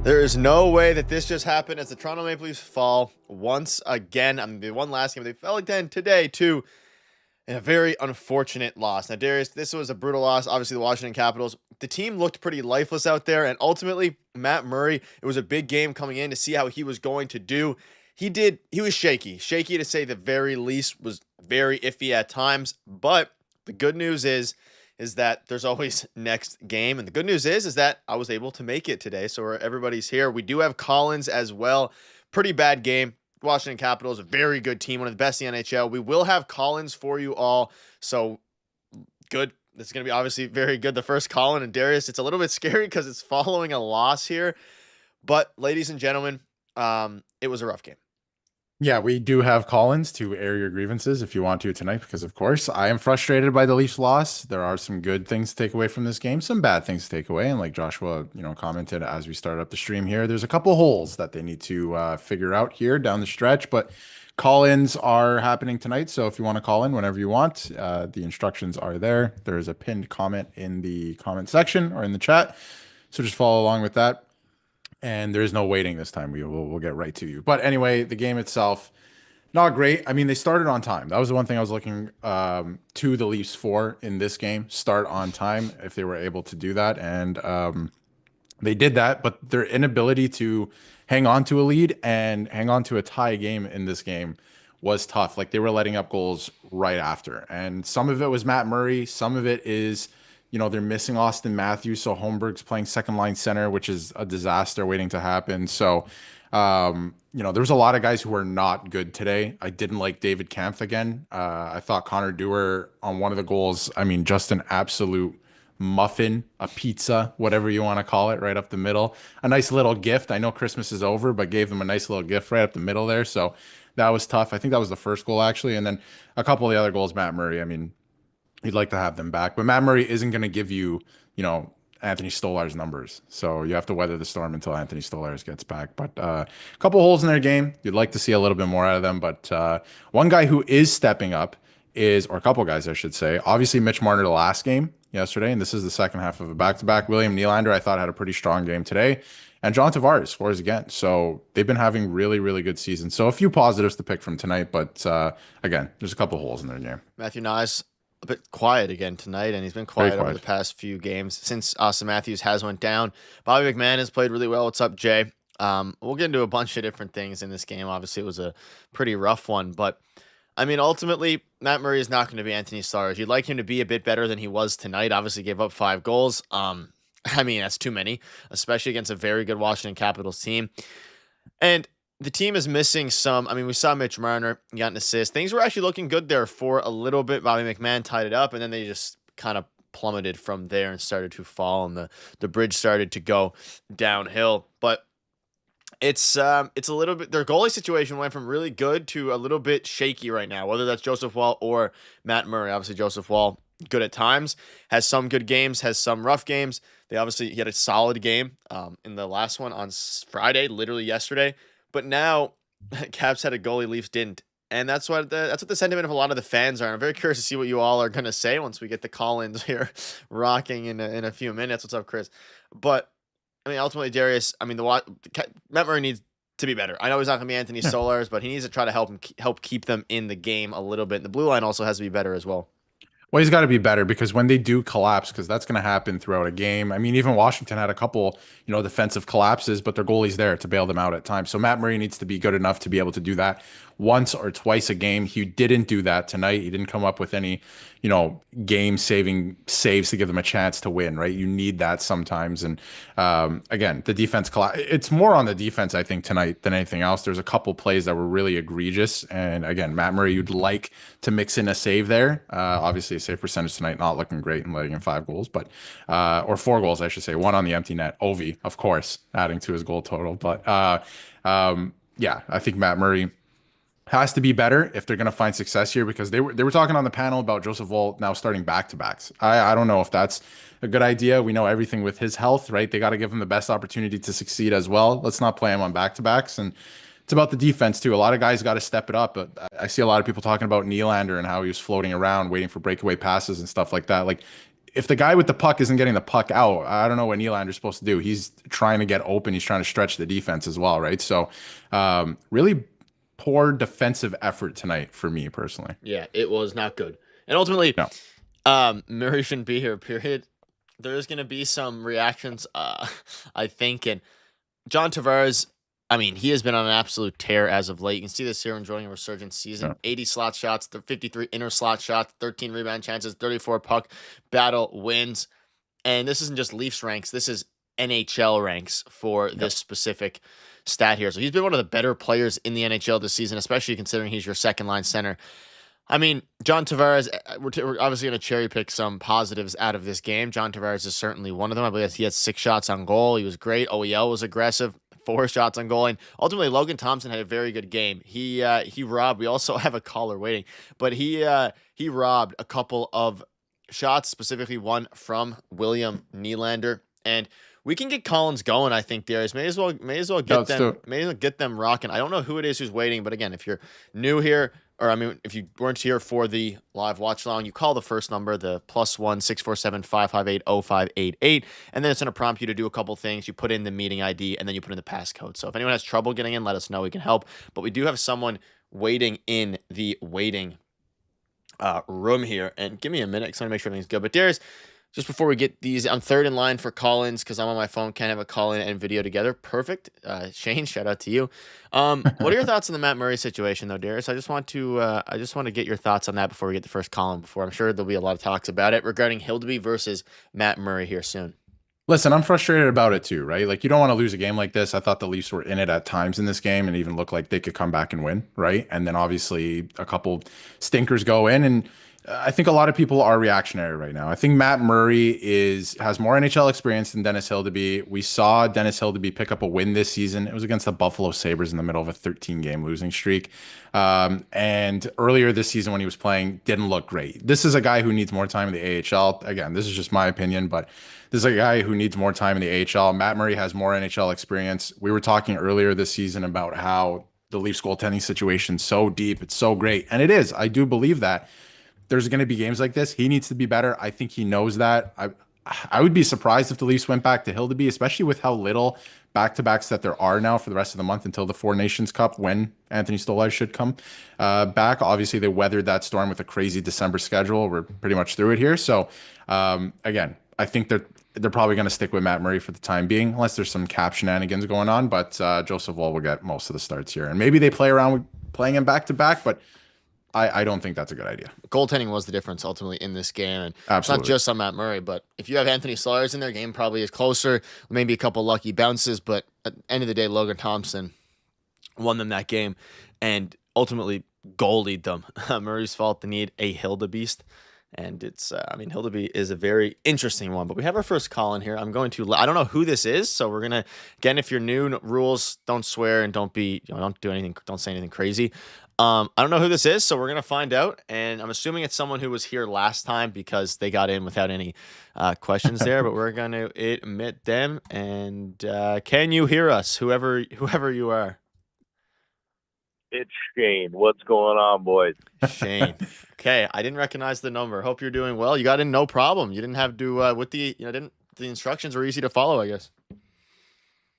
There is no way that this just happened as the Toronto Maple Leafs fall once again. I mean, they won last game, but they fell again today, too, in a very unfortunate loss. Now, Darius, this was a brutal loss. Obviously, the Washington Capitals, the team looked pretty lifeless out there, and ultimately, Matt Murray, it was a big game coming in to see how he was going to do. He was shaky. Shaky, to say the very least, was very iffy at times, but the good news is that there's always next game. And the good news is that I was able to make it today. So everybody's here. We do have Collins as well. Pretty bad game. Washington Capitals, a very good team, one of the best in the NHL. We will have Collins for you all. So good. This is going to be obviously very good. The first Colin and Darius. It's a little bit scary because it's following a loss here. But ladies and gentlemen, it was a rough game. Yeah, we do have Collins to air your grievances if you want to tonight, because of course I am frustrated by the Leafs loss. There are some good things to take away from this game, some bad things to take away. And like Joshua, commented as we started up the stream here, there's a couple holes that they need to figure out here down the stretch. But call-ins are happening tonight. So if you want to call in whenever you want, the instructions are there. There is a pinned comment in the comment section or in the chat. So just follow along with that. And there is no waiting this time. We'll get right to you. But anyway, the game itself, not great. I mean, they started on time. That was the one thing I was looking to the Leafs for in this game. Start on time if they were able to do that. And they did that, but their inability to hang on to a lead and hang on to a tie game in this game was tough. Like, they were letting up goals right after. And some of it was Matt Murray. Some of it is they're missing Austin Matthews, so Holmberg's playing second line center, which is a disaster waiting to happen. So, there was a lot of guys who were not good today. I didn't like David Kampf again. I thought Connor Dewar on one of the goals, I mean, just an absolute muffin, a pizza, whatever you want to call it, right up the middle. A nice little gift. I know Christmas is over, but gave them a nice little gift right up the middle there. So that was tough. I think that was the first goal, actually. And then a couple of the other goals, Matt Murray, I mean, you'd like to have them back, but Matt Murray isn't going to give you, Anthony Stolar's numbers. So you have to weather the storm until Anthony Stolar's gets back. But a couple holes in their game. You'd like to see a little bit more out of them. But one guy who is stepping up is, or a couple guys, I should say, obviously Mitch Marner the last game yesterday, and this is the second half of a back-to-back. William Nylander, I thought, had a pretty strong game today. And John Tavares scores again. So they've been having really, really good seasons. So a few positives to pick from tonight. But again, there's a couple holes in their game. Matthew Nyes, a bit quiet again tonight, and he's been Very quiet over quiet. the past few games since Austin Matthews has went down. Bobby McMahon has played really well. What's up, Jay? We'll get into a bunch of different things in this game. Obviously, it was a pretty rough one, but I mean, ultimately, Matt Murray is not going to be Anthony Stolarz. You'd like him to be a bit better than he was tonight. Obviously, gave up 5 goals. I mean, that's too many, especially against a very good Washington Capitals team. And the team is missing some. I mean, we saw Mitch Marner got an assist. Things were actually looking good there for a little bit. Bobby McMahon tied it up, and then they just kind of plummeted from there and started to fall, and the bridge started to go downhill. But it's a little bit, their goalie situation went from really good to a little bit shaky right now, whether that's Joseph Wall or Matt Murray. Obviously, Joseph Wall, good at times, has some good games, has some rough games. He had a solid game in the last one on Friday, literally yesterday. But now, Caps had a goalie, Leafs didn't. And that's what the sentiment of a lot of the fans are. I'm very curious to see what you all are going to say once we get the call-ins here rocking in a few minutes. What's up, Chris? But, I mean, ultimately, Darius, I mean, Matt Murray needs to be better. I know he's not going to be Anthony Stolarz, but he needs to try to help keep them in the game a little bit. And the blue line also has to be better as well. Well, he's got to be better, because when they do collapse, because that's going to happen throughout a game. I mean, even Washington had a couple, defensive collapses, but their goalie's there to bail them out at times. So Matt Murray needs to be good enough to be able to do that once or twice a game. He didn't do that tonight. He didn't come up with any, game-saving saves to give them a chance to win, right? You need that sometimes. And again, the defense, it's more on the defense, I think, tonight than anything else. There's a couple plays that were really egregious. And again, Matt Murray, you'd like to mix in a save there. Obviously, a save percentage tonight not looking great and letting in 5 goals, but or 4 goals, I should say. 1 on the empty net. Ovi, of course, adding to his goal total. But yeah, I think Matt Murray has to be better if they're going to find success here, because they were talking on the panel about Joseph Woll now starting back-to-backs. I don't know if that's a good idea. We know everything with his health, right? They got to give him the best opportunity to succeed as well. Let's not play him on back-to-backs. And it's about the defense too. A lot of guys got to step it up. But I see a lot of people talking about Nylander and how he was floating around waiting for breakaway passes and stuff like that. Like, if the guy with the puck isn't getting the puck out, I don't know what Nylander's supposed to do. He's trying to get open. He's trying to stretch the defense as well, right? So, really poor defensive effort tonight for me personally. Yeah, it was not good. And ultimately, No, Murray shouldn't be here, period. There's going to be some reactions, I think. And John Tavares, I mean, he has been on an absolute tear as of late. You can see this here enjoying a resurgent season. no. 80 slot shots, 53 inner slot shots, 13 rebound chances, 34 puck battle wins. And this isn't just Leafs ranks. This is NHL ranks for this specific stat here. So he's been one of the better players in the NHL this season, especially considering he's your second line center. I mean, John Tavares, we're obviously going to cherry pick some positives out of this game. John Tavares is certainly one of them. I believe he had 6 shots on goal. He was great. OEL was aggressive. 4 shots on goal. And ultimately, Logan Thompson had a very good game. He robbed. We also have a caller waiting, but he robbed a couple of shots, specifically one from William Nylander. And we can get Collins going, I think, Darius. May as well Yeah, let's do it. get them rocking. I don't know who it is who's waiting, but again, if you're new here, or I mean, if you weren't here for the live watch along, you call the first number, the +1 647 558 0588, and then it's going to prompt you to do a couple things. You put in the meeting ID, and then you put in the passcode. So if anyone has trouble getting in, let us know. We can help. But we do have someone waiting in the waiting room here. And give me a minute because I want to make sure everything's good. But Darius, just before we get these, I'm third in line for call-ins because I'm on my phone. Can't have a call-in and video together. Perfect. Shane, shout out to you. What are your thoughts on the Matt Murray situation, though, Darius? I just want to get your thoughts on that before we get the first call-in. Before I'm sure there'll be a lot of talks about it regarding Hildeby versus Matt Murray here soon. Listen, I'm frustrated about it too, right? Like, you don't want to lose a game like this. I thought the Leafs were in it at times in this game and even looked like they could come back and win, right? And then obviously a couple stinkers go in, and I think a lot of people are reactionary right now. I think Matt Murray has more NHL experience than Dennis Hildeby. We saw Dennis Hildeby pick up a win this season. It was against the Buffalo Sabres in the middle of a 13-game losing streak. And earlier this season when he was playing, didn't look great. This is a guy who needs more time in the AHL. Again, this is just my opinion, but this is a guy who needs more time in the AHL. Matt Murray has more NHL experience. We were talking earlier this season about how the Leafs goaltending situation is so deep. It's so great. And it is. I do believe that. There's going to be games like this. He needs to be better. I think he knows that. I would be surprised if the Leafs went back to Hildeby, especially with how little back-to-backs that there are now for the rest of the month until the Four Nations Cup, when Anthony Stolarz should come back. Obviously, they weathered that storm with a crazy December schedule. We're pretty much through it here. So, again, I think they're probably going to stick with Matt Murray for the time being, unless there's some cap shenanigans going on. But Joseph Woll will get most of the starts here. And maybe they play around with playing him back-to-back, but I don't think that's a good idea. Goaltending was the difference ultimately in this game. And Absolutely. It's not just on Matt Murray, but if you have Anthony Stolarz in there, game probably is closer. Maybe a couple lucky bounces, but at the end of the day, Logan Thompson won them that game and ultimately goalied them. Murray's fault. They need a Hildebeest. And it's, Hildeby is a very interesting one. But we have our first call in here. I don't know who this is. So we're going to, again, if you're new, rules, don't swear and don't do anything, don't say anything crazy. I don't know who this is, so we're going to find out. And I'm assuming it's someone who was here last time because they got in without any questions there. But we're going to admit them. And can you hear us, whoever you are? It's Shane. What's going on, boys? Shane. Okay, I didn't recognize the number. Hope you're doing well. You got in no problem. You didn't have to the instructions were easy to follow, I guess.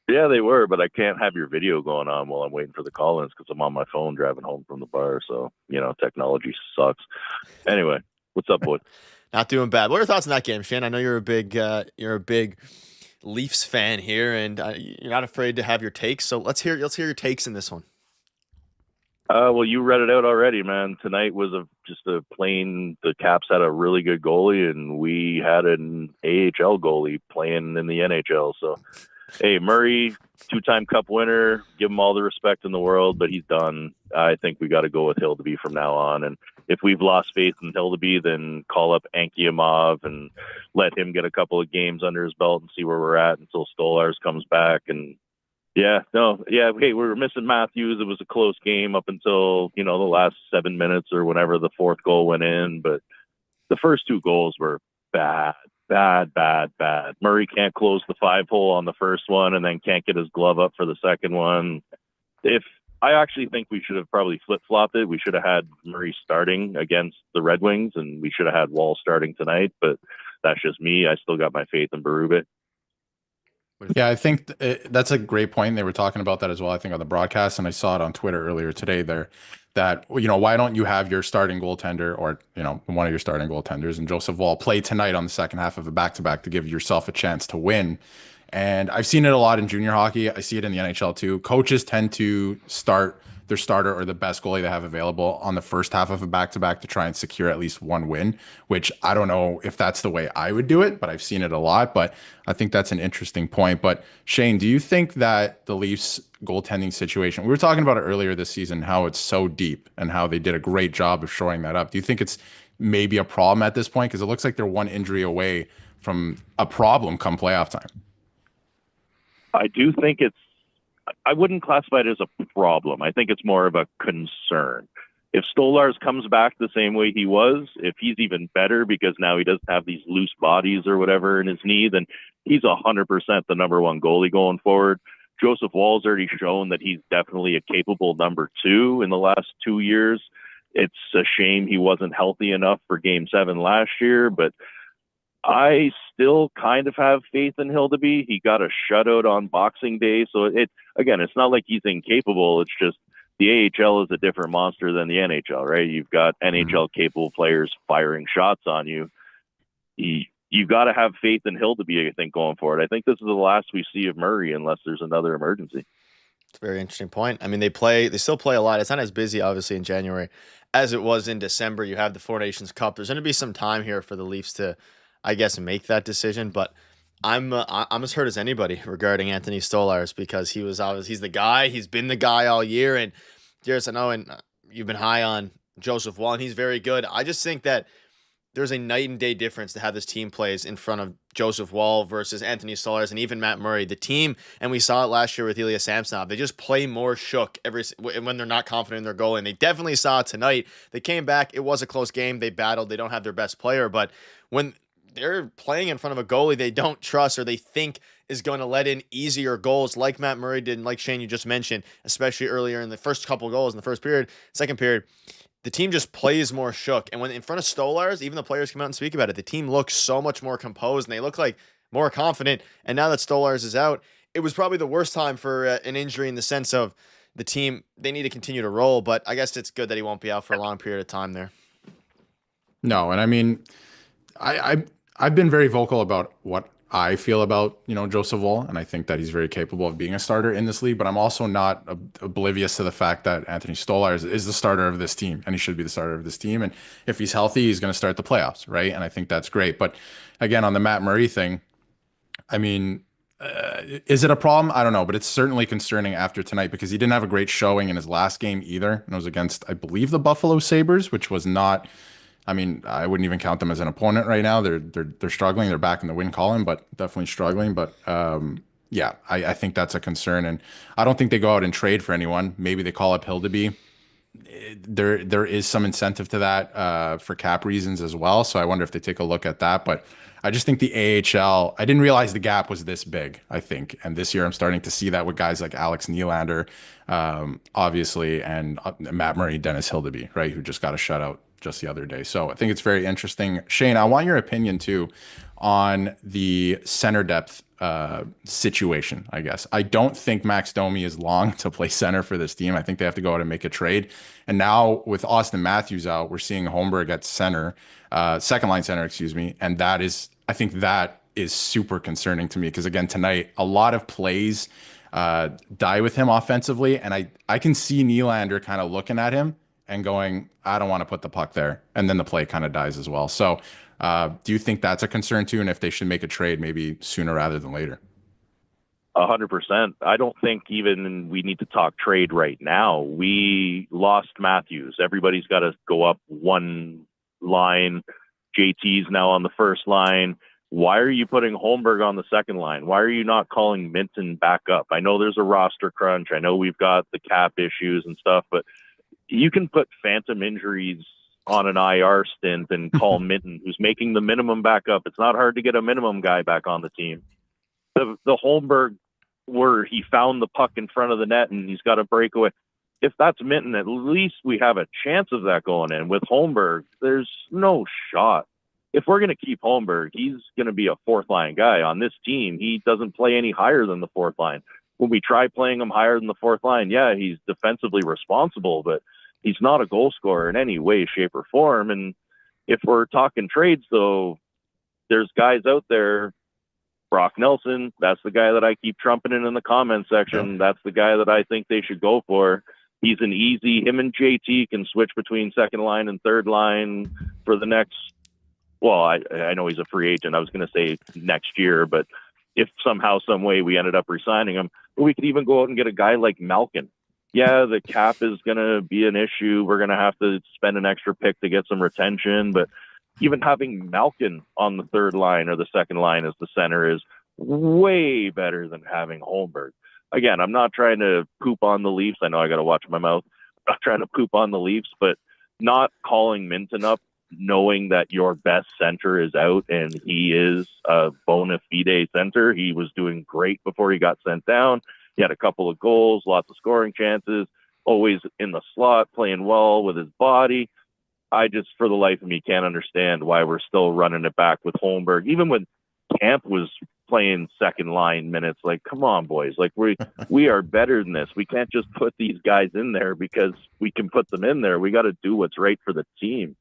Yeah, they were, but I can't have your video going on while I'm waiting for the call-ins because I'm on my phone driving home from the bar. So, technology sucks. Anyway, what's up, boys? Not doing bad. What are your thoughts on that game, Shane? I know you're a big Leafs fan here, and you're not afraid to have your takes. So let's hear your takes in this one. Well, you read it out already, man. Tonight was just a plain. The Caps had a really good goalie, and we had an AHL goalie playing in the NHL. So, hey, Murray, 2-time Cup winner. Give him all the respect in the world, but he's done. I think we got to go with Hildeby from now on. And if we've lost faith in Hildeby, then call up Ankiyamov and let him get a couple of games under his belt and see where we're at until Stolarz comes back. And hey, we were missing Matthews. It was a close game up until, the last 7 minutes or whenever the fourth goal went in. But the first 2 goals were bad. Murray can't close the 5-hole on the first one and then can't get his glove up for the second one. I actually think we should have probably flip-flopped it. We should have had Murray starting against the Red Wings, and we should have had Wall starting tonight. But that's just me. I still got my faith in Berube. Yeah, I think that's a great point. They were talking about that as well, I think, on the broadcast, and I saw it on Twitter earlier today there that, why don't you have your starting goaltender or, one of your starting goaltenders and Joseph Woll play tonight on the second half of a back-to-back to give yourself a chance to win. And I've seen it a lot in junior hockey. I see it in the NHL too. Coaches tend to start their starter or the best goalie they have available on the first half of a back-to-back to try and secure at least one win, which I don't know if that's the way I would do it, but I've seen it a lot. But I think that's an interesting point. But Shane, do you think that the Leafs goaltending situation, we were talking about it earlier this season, how it's so deep and how they did a great job of showing that up. Do you think it's maybe a problem at this point? Because it looks like they're one injury away from a problem come playoff time. I do think I wouldn't classify it as a problem. I think it's more of a concern. If Stolarz comes back the same way he was, if he's even better because now he doesn't have these loose bodies or whatever in his knee, then he's 100% the number one goalie going forward. Joseph Woll's already shown that he's definitely a capable number two in the last 2 years. It's a shame he wasn't healthy enough for Game 7 last year, but I still kind of have faith in Hildeby. He got a shutout on Boxing Day. So it's not like he's incapable. It's just the AHL is a different monster than the NHL, right? You've got NHL capable players firing shots on you. You've got to have faith in Hildeby, I think, going forward. I think this is the last we see of Murray unless there's another emergency. It's a very interesting point. I mean, they still play a lot. It's not as busy, obviously, in January as it was in December. You have the Four Nations Cup. There's going to be some time here for the Leafs to, I guess, make that decision, but I'm as hurt as anybody regarding Anthony Stolarz because he's the guy. He's been the guy all year, and Darius, I know, and you've been high on Joseph Woll, and he's very good. I just think that there's a night and day difference to how this team plays in front of Joseph Woll versus Anthony Stolarz and even Matt Murray. The team, and we saw it last year with Ilya Samsonov, they just play more shook when they're not confident in their goal, and they definitely saw it tonight. They came back. It was a close game. They battled. They don't have their best player, but when they're playing in front of a goalie they don't trust or they think is going to let in easier goals like Matt Murray did and like Shane, you just mentioned, especially earlier in the first couple of goals in the first period, second period, the team just plays more shook. And when in front of Stolarz, even the players come out and speak about it, the team looks so much more composed and they look like more confident. And now that Stolarz is out, it was probably the worst time for an injury in the sense of the team, they need to continue to roll, but I guess it's good that he won't be out for a long period of time there. No, and I mean, I've been very vocal about what I feel about, Joseph Woll, and I think that he's very capable of being a starter in this league, but I'm also not oblivious to the fact that Anthony Stolarz is the starter of this team, and he should be the starter of this team. And if he's healthy, he's going to start the playoffs, right? And I think that's great. But again, on the Matt Murray thing, I mean, is it a problem? I don't know, but it's certainly concerning after tonight because he didn't have a great showing in his last game either. And it was against, I believe, the Buffalo Sabres, which was not... I mean, I wouldn't even count them as an opponent right now. They're struggling. They're back in the win column, but definitely struggling. But yeah, I think that's a concern, and I don't think they go out and trade for anyone. Maybe they call up Hildeby. There is some incentive to that for cap reasons as well. So I wonder if they take a look at that. But I just think the AHL, I didn't realize the gap was this big, I think. And this year I'm starting to see that with guys like Alex Nylander, obviously, and Matt Murray, Dennis Hildeby, right, who just got a shutout just the other day. So I think it's very interesting. Shane, I want your opinion too on the center depth situation, I guess. I don't think Max Domi is long to play center for this team. I think they have to go out and make a trade. And now with Austin Matthews out, we're seeing Holmberg at center, second line center, excuse me. And I think that is super concerning to me because again, tonight, a lot of plays die with him offensively. And I can see Nylander kind of looking at him and going, I don't want to put the puck there. And then the play kind of dies as well. So do you think that's a concern too? And if they should make a trade maybe sooner rather than later? 100%. I don't think even we need to talk trade right now. We lost Matthews. Everybody's got to go up one line. JT's now on the first line. Why are you putting Holmberg on the second line? Why are you not calling Minton back up? I know there's a roster crunch. I know we've got the cap issues and stuff, but you can put phantom injuries on an IR stint and call Minton, who's making the minimum back up. It's not hard to get a minimum guy back on the team. The Holmberg where he found the puck in front of the net and he's got a breakaway. If that's Minton, at least we have a chance of that going in. With Holmberg, there's no shot. if we're going to keep Holmberg, he's going to be a fourth line guy on this team. He doesn't play any higher than the fourth line. When we try playing him higher than the fourth line, yeah, he's defensively responsible, but he's not a goal scorer in any way, shape, or form. And if we're talking trades, though, there's guys out there. Brock Nelson, that's the guy that I keep trumpeting in the comment section. That's the guy that I think they should go for. He's an easy, him and JT can switch between second line and third line for the next, well, I know he's a free agent. I was going to say next year, but if somehow, some way we ended up re-signing him, we could even go out and get a guy like Malkin. Yeah, the cap is going to be an issue. We're going to have to spend an extra pick to get some retention, but even having Malkin on the third line or the second line as the center is way better than having Holmberg. Again, I'm not trying to poop on the Leafs. I know I got to watch my mouth. I'm not trying to poop on the Leafs, but not calling Minton up, knowing that your best center is out and he is a bona fide center. He was doing great before he got sent down. He had a couple of goals, lots of scoring chances, always in the slot, playing well with his body. I just, for the life of me, can't understand why we're still running it back with Holmberg. Even when Camp was playing second line minutes, like, come on, boys. Like, we are better than this. We can't just put these guys in there because we can put them in there. We got to do what's right for the team.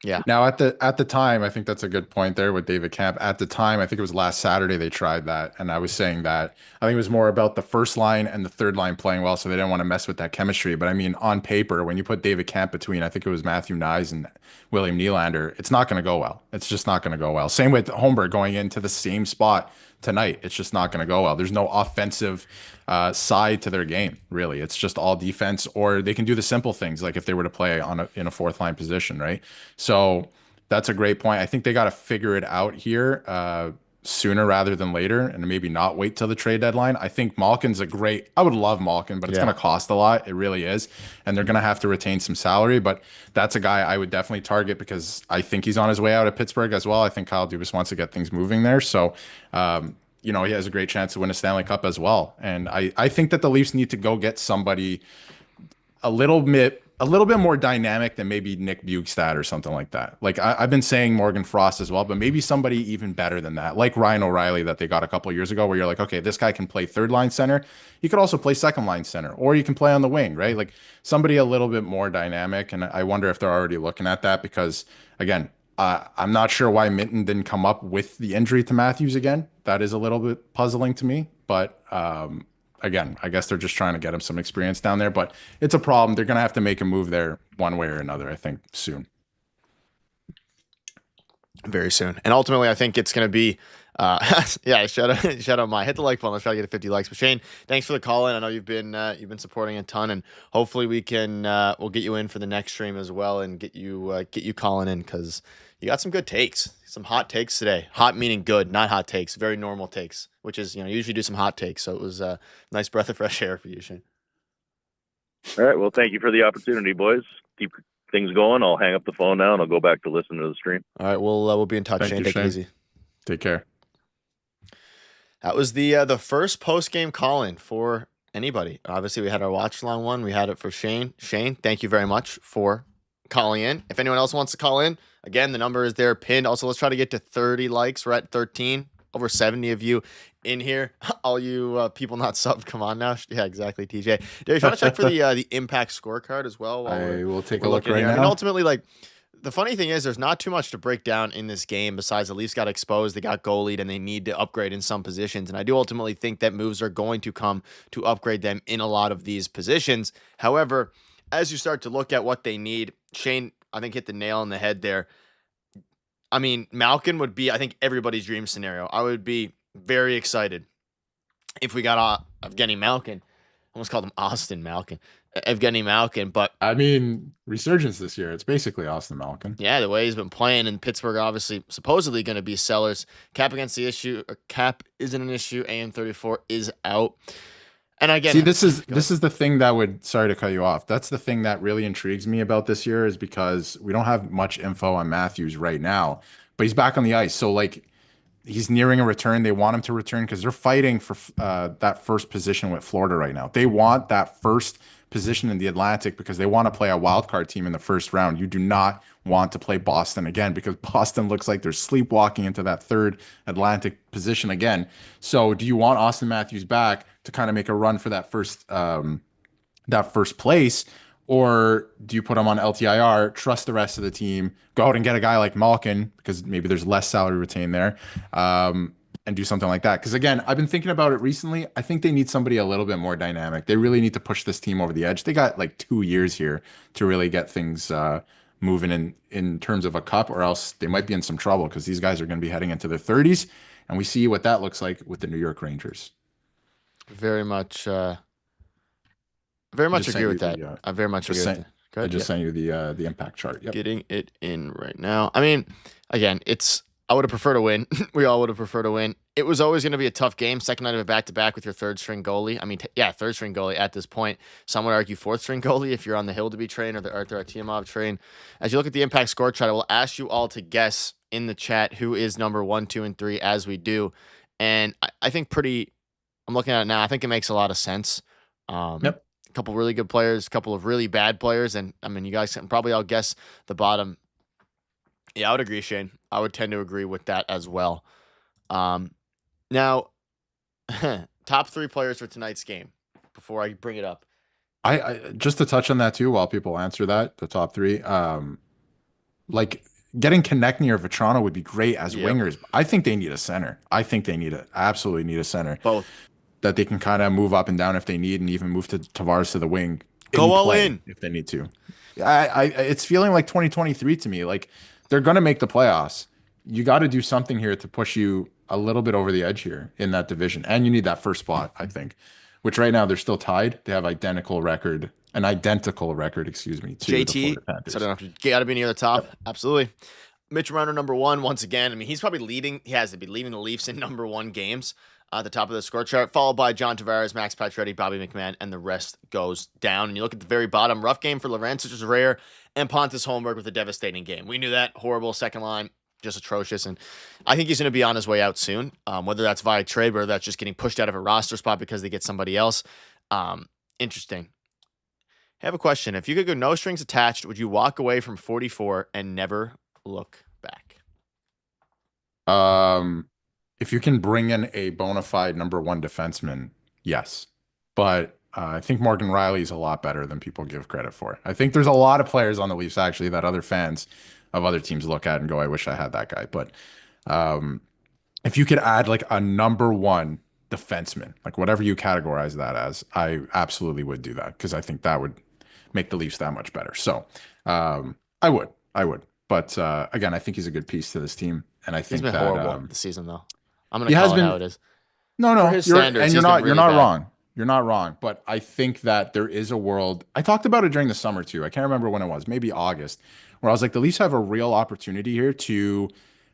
Yeah. Now at the time, I think that's a good point there with David Camp. At the time, I think it was last Saturday they tried that, and I was saying that I think it was more about the first line and the third line playing well, so they didn't want to mess with that chemistry. But I mean, on paper, when you put David Camp between, I think it was Matthew Nyes and William Nylander, it's not going to go well. It's just not going to go well. Same with Holmberg going into the same spot tonight. It's just not going to go well. There's no offensive side to their game, really. It's just all defense, or they can do the simple things like if they were to play in a fourth line position, right? So that's a great point. I think they got to figure it out here sooner rather than later, and maybe not wait till the trade deadline. I think Malkin's I would love Malkin, but it's going to cost a lot. It really is. And they're going to have to retain some salary, but that's a guy I would definitely target because I think he's on his way out of Pittsburgh as well. I think Kyle Dubas wants to get things moving there. So, he has a great chance to win a Stanley Cup as well. And I think that the Leafs need to go get somebody a little bit more dynamic than maybe Nick Bjugstad or something like that. Like I've been saying Morgan Frost as well, but maybe somebody even better than that, like Ryan O'Reilly that they got a couple of years ago, where you're like, okay, this guy can play third line center. He could also play second line center, or you can play on the wing, right? Like somebody a little bit more dynamic. And I wonder if they're already looking at that because, again, I'm not sure why Minton didn't come up with the injury to Matthews again. That is a little bit puzzling to me, but again, I guess they're just trying to get him some experience down there, but it's a problem. They're going to have to make a move there one way or another, I think, soon. Very soon. And ultimately, I think it's going to be, shout out my, hit the like button. Let's try to get to 50 likes. But Shane, thanks for the call in. I know you've been supporting a ton, and hopefully we'll get you in for the next stream as well and get you calling in because you got some good takes, some hot takes today. Hot meaning good, not hot takes, very normal takes, which is, you usually do some hot takes. So it was a nice breath of fresh air for you, Shane. All right. Well, thank you for the opportunity, boys. Keep things going. I'll hang up the phone now and I'll go back to listen to the stream. All right. We'll be in touch, Shane. Take it easy. Take care. That was the first post-game call-in for anybody. Obviously, we had our watch-along one. We had it for Shane. Shane, thank you very much for calling in. If anyone else wants to call in, again, the number is there pinned. Also, let's try to get to 30 likes. We're at 13. Over 70 of you in here. All you people not subbed, come on now. Yeah, exactly, TJ. Darius, you want to check for the impact scorecard as well? I will take a look right now. And ultimately, like, the funny thing is there's not too much to break down in this game besides the Leafs got exposed, they got goalied, and they need to upgrade in some positions. And I do ultimately think that moves are going to come to upgrade them in a lot of these positions. However, as you start to look at what they need, Shane, I think, hit the nail on the head there. I mean, Malkin would be, I think, everybody's dream scenario. I would be very excited if we got Evgeny Malkin. I almost called him Austin Malkin. Evgeny Malkin, but I mean, resurgence this year. It's basically Austin Malkin. Yeah, the way he's been playing in Pittsburgh, obviously, supposedly going to be sellers. Cap against the issue. Cap isn't an issue. AM34 is out. And again, see, this is the thing that would, sorry to cut you off. That's the thing that really intrigues me about this year is because we don't have much info on Matthews right now, but he's back on the ice. So like he's nearing a return. They want him to return because they're fighting for that first position with Florida right now. They want that first position in the Atlantic because they want to play a wild card team in the first round. You do not want to play Boston again because Boston looks like they're sleepwalking into that third Atlantic position again. So, do you want Austin Matthews back to kind of make a run for that first place? Or do you put him on LTIR, trust the rest of the team, go out and get a guy like Malkin because maybe there's less salary retained there, and do something like that? Because again, I've been thinking about it recently. I think they need somebody a little bit more dynamic. They really need to push this team over the edge. They got like 2 years here to really get things moving in terms of a cup, or else they might be in some trouble because these guys are going to be heading into their 30s, and we see what that looks like with the New York Rangers. Very much. Very much agree with that. I very much agree with that. I just sent you the impact chart. Yep. Getting it in right now. I mean, again, I would have preferred to win. We all would have preferred to win. It was always going to be a tough game. Second night of a back-to-back with your third string goalie. I mean, third string goalie at this point. Some would argue fourth string goalie if you're on the Hill-to-be train or the Arthur Artyomov train. As you look at the impact score chart, I will ask you all to guess in the chat who is number 1, 2, and 3 as we do. And I think I'm looking at it now. I think it makes a lot of sense. Yep. Couple really good players, a couple of really bad players, and I mean, you guys can probably all guess the bottom. Yeah, I would agree, Shane. I would tend to agree with that as well. Now, top 3 players for tonight's game before I bring it up. I just to touch on that too, while people answer that, the top 3, like getting Konechny or Vetrano would be great as wingers. I think they need a center. I think they absolutely need a center. Both. That they can kind of move up and down if they need, and even move to Tavares to the wing. Go all in if they need to. It's feeling like 2023 to me. Like they're going to make the playoffs. You got to do something here to push you a little bit over the edge here in that division, and you need that first spot. I think, which right now they're still tied. They have an identical record. Excuse me. To JT. The Florida Panthers. So I don't have to got to be near the top. Yep. Absolutely. Mitch Marner number 1 once again. I mean, he's probably leading. He has to be leading the Leafs in number 1 games. At the top of the score chart, followed by John Tavares, Max Pacioretty, Bobby McMann, and the rest goes down. And you look at the very bottom, rough game for Lorentz, which was rare, and Pontus Holmberg with a devastating game. We knew that. Horrible second line, just atrocious. And I think he's going to be on his way out soon, whether that's via trade, whether that's just getting pushed out of a roster spot because they get somebody else. Interesting. I have a question. If you could go no strings attached, would you walk away from 44 and never look back? If you can bring in a bona fide number 1 defenseman, yes. But I think Morgan Riley is a lot better than people give credit for. I think there's a lot of players on the Leafs, actually, that other fans of other teams look at and go, I wish I had that guy. But if you could add like a number 1 defenseman, like whatever you categorize that as, I absolutely would do that because I think that would make the Leafs that much better. So I would. But again, I think he's a good piece to this team. And I think he's been that horrible this season, though. I'm going to call it how it is. No, you're not bad. wrong. You're not wrong. But I think that there is a world. I talked about it during the summer too. I can't remember when it was, maybe August, where I was like, the Leafs have a real opportunity here to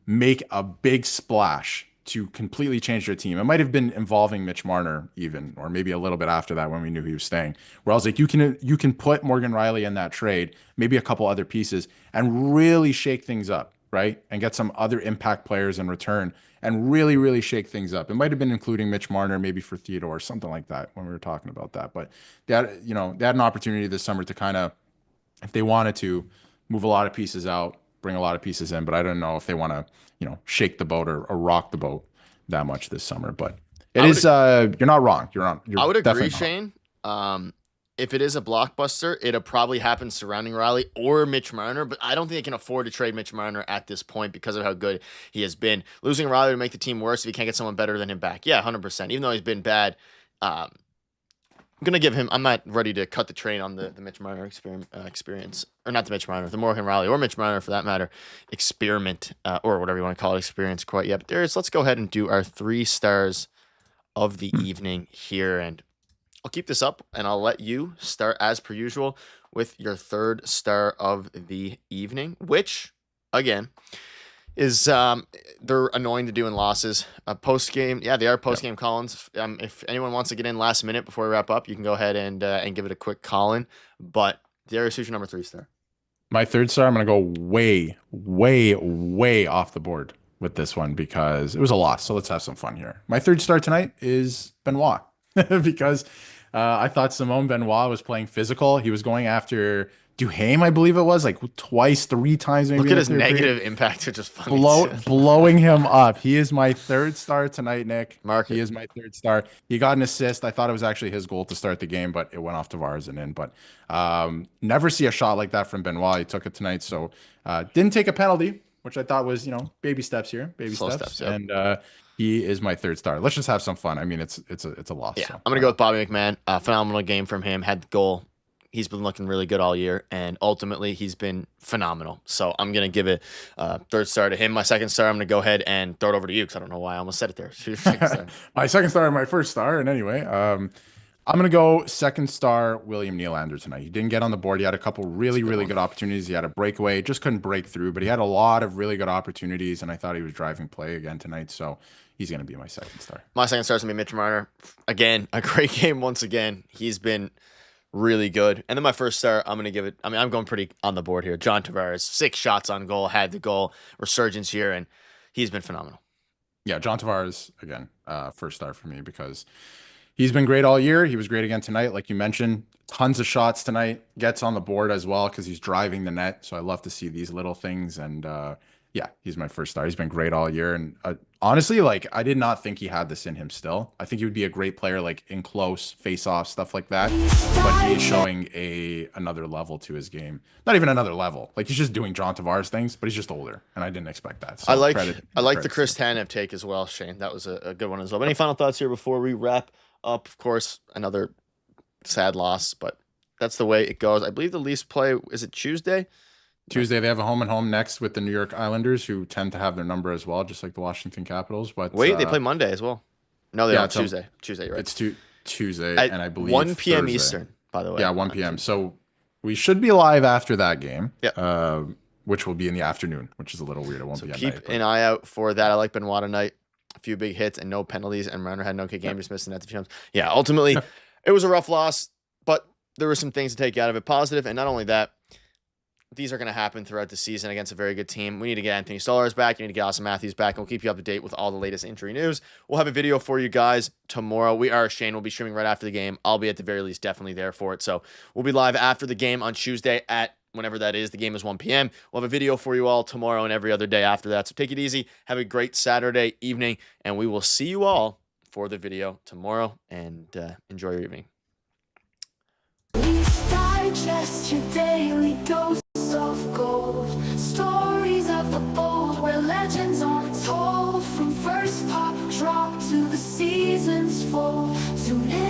make a big splash to completely change their team. It might have been involving Mitch Marner even, or maybe a little bit after that when we knew he was staying, where I was like, you can put Morgan Riley in that trade, maybe a couple other pieces, and really shake things up, right? And get some other impact players in return and really, really shake things up. It might have been including Mitch Marner, maybe for Theodore, something like that when we were talking about that. But they had an opportunity this summer to kind of, if they wanted to, move a lot of pieces out, bring a lot of pieces in. But I don't know if they want to, shake the boat or rock the boat that much this summer. But it is, you're not wrong. I would agree, Shane. If it is a blockbuster, it'll probably happen surrounding Riley or Mitch Marner, but I don't think they can afford to trade Mitch Marner at this point because of how good he has been. Losing Riley would make the team worse if he can't get someone better than him back. Yeah, 100%. Even though he's been bad, I'm going to give him – I'm not ready to cut the train on the Mitch Marner experience. Or not the Mitch Marner, the Morgan Riley or Mitch Marner for that matter, experiment or whatever you want to call it, experience quite yet. But Darius, let's go ahead and do our 3 stars of the evening here. And I'll keep this up, and I'll let you start, as per usual, with your 3rd star of the evening, which, again, is they're annoying to do in losses. Post-game, they are post-game call-ins. If anyone wants to get in last minute before we wrap up, you can go ahead and give it a quick call-in. But Darius, who's your number 3 star? My 3rd star, I'm going to go way, way, way off the board. with this one because it was a loss. So let's have some fun here. My third star tonight is Benoit because I thought Simone Benoit was playing physical. He was going after Duhaime, I believe it was, like twice, 3 times maybe. Look at his negative impact, which is funny. Blowing him up. He is my third star tonight, Nick. Mark He is my third star. He got an assist. I thought it was actually his goal to start the game, but it went off Tavares and in. But never see a shot like that from Benoit. He took it tonight. So didn't take a penalty, which I thought was, baby steps here. Slow steps. Yep. And he is my third star. Let's just have some fun. I mean, it's a loss. Yeah, so. I'm going to go with Bobby McMann. Phenomenal game from him. Had the goal. He's been looking really good all year, and ultimately he's been phenomenal. So I'm going to give it third star to him. My second star, I'm going to go ahead and throw it over to you because I don't know why I almost said it there. My second star and my first star. And anyway, I'm going to go second star William Nylander tonight. He didn't get on the board. He had a couple really good opportunities. He had a breakaway, just couldn't break through, but he had a lot of really good opportunities, and I thought he was driving play again tonight. So he's going to be my second star. My second star is going to be Mitch Marner. Again, a great game once again. He's been really good. And then my first star, I'm going to give it, I'm going pretty on the board here. John Tavares, 6 shots on goal, had the goal, resurgence here, and he's been phenomenal. Yeah, John Tavares, again, first star for me because he's been great all year. He was great again tonight. Like you mentioned, tons of shots tonight, gets on the board as well because he's driving the net. So I love to see these little things. And yeah, he's my first star. He's been great all year. And honestly, like I did not think he had this in him still. I think he would be a great player, like in close face-off, stuff like that. But he's showing another level to his game. Not even another level. Like he's just doing John Tavares things, but he's just older. And I didn't expect that. So I like the Chris Tanev take as well, Shane. That was a good one as well. But any final thoughts here before we wrap up? Of course, another sad loss, but that's the way it goes. I believe the Leafs play, is it Tuesday? Tuesday, they have a home and home next with the New York Islanders, who tend to have their number as well, just like the Washington Capitals. But wait, they play Monday as well. No, they don't. Tuesday. Tuesday, you're right. It's Tuesday, at and I believe 1 p.m. Thursday. Eastern, by the way. Yeah, 1 p.m. So we should be live after that game. Yeah. Which will be in the afternoon, which is a little weird. It won't be at night. Keep an eye out for that. I like Benoit tonight. A few big hits and no penalties, and Marner had no kick game, just missing that a few times. Yeah, ultimately, it was a rough loss, but there were some things to take out of it positive, and not only that, these are going to happen throughout the season against a very good team. We need to get Anthony Stolarz back. You need to get Austin Matthews back. And we'll keep you up to date with all the latest injury news. We'll have a video for you guys tomorrow. Shane will be streaming right after the game. I'll be at the very least definitely there for it. So we'll be live after the game on Tuesday at whenever that is. The game is 1 p.m. We'll have a video for you all tomorrow and every other day after that. So take it easy. Have a great Saturday evening. And we will see you all for the video tomorrow. And enjoy your evening. Digest your daily dose of gold. Stories of the bold where legends untold. From first pop drop to the season's fall. Tune in.